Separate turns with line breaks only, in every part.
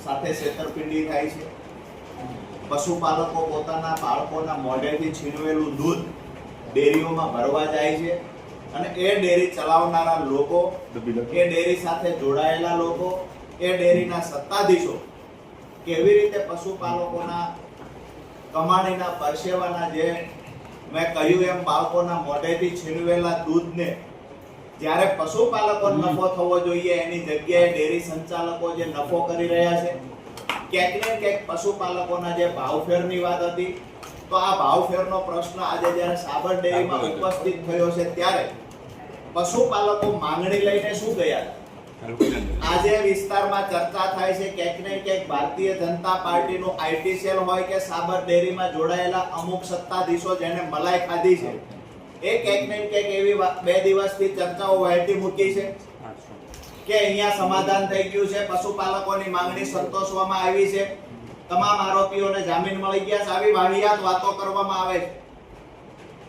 સાથે છેતરપિંડી થાય છે। પશુપાલકો પોતાના બાળકોના મોઢેથી છીનવેલું દૂધ ડેરીઓમાં ભરવા જાય છે અને એ ડેરી ચલાવનારા લોકો, એ ડેરી સાથે જોડાયેલા લોકો, એ ડેરીના સત્તાધીશો કેવી રીતે પશુપાલકોના કમાણીના પરસેવાના જે મેં કહ્યું એમ બાળકોના મોઢેથી છીનવેલા દૂધને જ્યારે પશુપાલકોને નફો થવો જોઈએ એની જગ્યાએ ડેરી સંચાલકો જે નફો કરી રહ્યા છે। ક્યાંક ને ક્યાંક પશુપાલકોના જે ભાવફેરની વાત હતી, તો આ ભાવફેરનો પ્રશ્ન આજે જ્યારે સાબર ડેરીમાં ઉપસ્થિત થયો છે ત્યારે પશુપાલકો માંગણી લઈને શું ગયા હતા? આજે વિસ્તારમાં ચર્ચા થાય છે ક્યાંક ને ક્યાંક ભારતીય જનતા પાર્ટીનું આઈટી સેલ હોય કે સાબર ડેરીમાં જોડાયેલા અમુક સત્તાધીશો જેને મલાઈ ખાધી છે, એ ક્યાંક ને ક્યાંક એવી 2 દિવસથી ચર્ચાઓ વહેતી મૂકી છે કે અહીંયા સમાધાન થઈ ગયું છે, પશુપાલકોની માંગણી સંતોષવામાં આવી છે, તમામ આરોપીઓને જામીન મળી ગયા છે, આવી વાહિયાત વાતો કરવામાં આવે છે।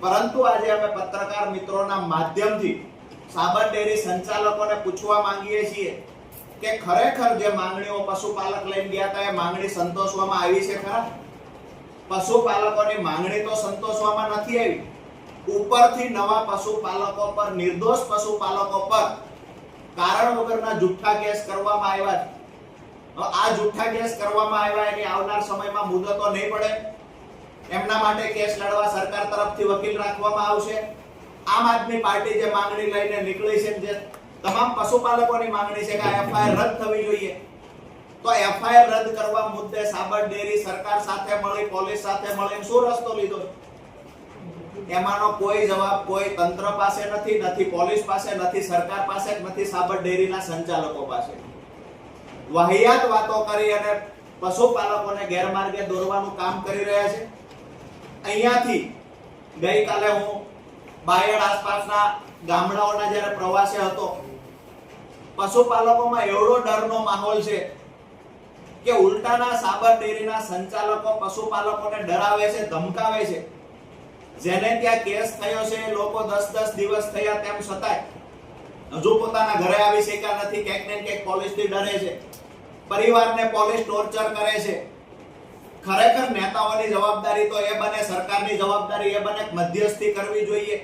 પરંતુ આજે અમે પત્રકાર મિત્રોના માધ્યમથી સાબર ડેરી સંચાલકોને પૂછવા માંગીએ છીએ કે ખરેખર જે માંગણીઓ પશુપાલક લઈને ગયા હતા એ માંગણી સંતોષવામાં આવી છે ખરા? પશુપાલકોની માંગણી તો સંતોષવામાં નથી આવી, ઉપરથી નવા પશુપાલકો પર, નિર્દોષ પશુપાલકો પર કારણ વગરના જુઠ્ઠા કેસ કરવામાં આવ્યા છે। આ જુઠ્ઠા કેસ કરવામાં આવ્યા એની આવનાર સમયમાં મુદતો નહીં પડે, એમના માટે કેસ લડવા સરકાર તરફથી વકીલ રાખવામાં આવશે। આમ આદમી પાર્ટી જે માંગણી લઈને નીકળી છે, જે તમામ પશુપાલકોની માંગણી છે કે એફઆઈઆર રદ થવી જોઈએ, તો એફઆઈઆર રદ કરવા મુદ્દે સાબર ડેરી સરકાર સાથે મળી, પોલીસ સાથે મળી શું રસ્તો લીધો? એમાંનો કોઈ જવાબ કોઈ તંત્ર પાસે નથી, નથી પોલીસ પાસે, નથી સરકાર પાસે, નથી સાબર ડેરીના સંચાલકો પાસે। વાહિયાત વાતો કરી અને પશુપાલકોને ગેરમાર્ગે દોરવાનું કામ કરી રહ્યા છે। અહીંયાથી ગઈકાલે હું બાયડ આસપાસના ગામડાઓના જ્યારે પ્રવાસે હતો, પશુપાલકોમાં એવડો ડરનો માહોલ છે કે ઉલટાના સાબર ડેરીના સંચાલકો પશુપાલકોને ડરાવે છે, ધમકાવે છે। જેને ત્યાં કેસ થયો છે એ લોકો 10-10 દિવસ થયા તેમ છતાંય હજુ પોતાના ઘરે આવી શક્યા નથી, ક્યાંક ને ક્યાંક પોલીસથી ડરે છે, પરિવારને પોલીસ ટોર્ચર કરે છે। ખરેખર નેતાઓની જવાબદારી તો એ બને, સરકારની જવાબદારી એ બને મધ્યસ્થી કરવી જોઈએ।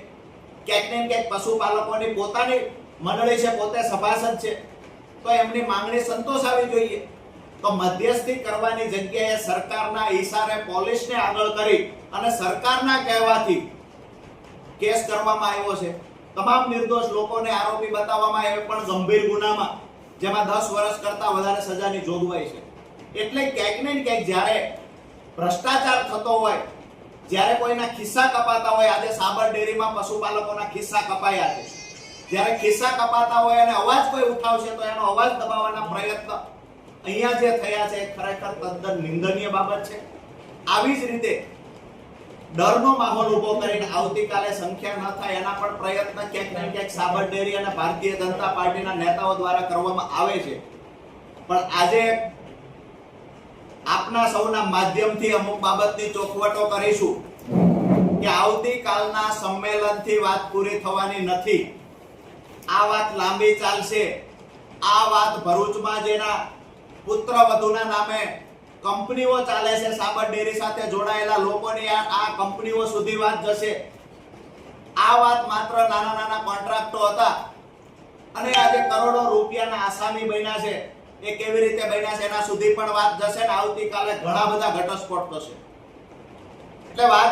ક્યાંક ને ક્યાંક પશુપાલકોની પોતાની મંડળી છે, પોતે સભાસદ છે, તો એમની માંગણી સંતોષાવી જોઈએ। તો મધ્યસ્થી કરવાની જગ્યાએ સરકારના ઈશારે પોલીસને આગળ કરી અને સરકારના કહેવાથી કેસ કરવામાં આવ્યો છે। તમામ નિર્દોષ લોકોને આરોપી બતાવવામાં આવે પણ ગંભીર ગુનામાં, જેમાં 10 વર્ષ કરતા વધારે સજાની જોગવાઈ છે। એટલે ક્યાંક ને ક્યાંક જ્યારે ભ્રષ્ટાચાર થતો હોય, જ્યારે કોઈના ખિસ્સા કપાતા હોય, આજે સાબર ડેરીમાં પશુપાલકોના ખિસ્સા કપાયા છે, જ્યારે ખિસ્સા કપાતા હોય અને અવાજ કોઈ ઉઠાવશે તો એનો અવાજ દબાવવાના પ્રયત્ન અહીંયા જે થયા છે ખરેખર તદ્દન નિંદનીય બાબત છે। આવી જ રીતે ડરનો માહોલ ઉભો કરીને આવતીકાલે સંખ્યા ન થાય એના પણ પ્રયત્ન ક્યાંક ને ક્યાંક સાબર ડેરી અને ભારતીય જનતા પાર્ટીના નેતાઓ દ્વારા કરવામાં આવે છે। પણ આજે આપના સૌના માધ્યમથી અમુક બાબતની ચોખવટો કરીશું કે આવતીકાલના સંમેલનથી વાત પૂરી થવાની નથી। આ વાત લાંબી ચાલશે। આ વાત ભરૂચમાં જેના પુત્ર વધુના નામે કંપનીઓ ચાલે છે, સાબર ડેરી સાથે જોડાયેલા લોકોની આ કંપનીઓ સુધી વાત જશે। આ વાત માત્ર નાના નાના કોન્ટ્રાક્ટો હતા અને આજે કરોડો રૂપિયાના આસામી બન્યા છે, એ કેવી રીતે બન્યા છે એના સુધી પણ વાત જશે ને આવતીકાલે ઘણા બધા ઘટસ્ફોટ થશે। એટલે વાત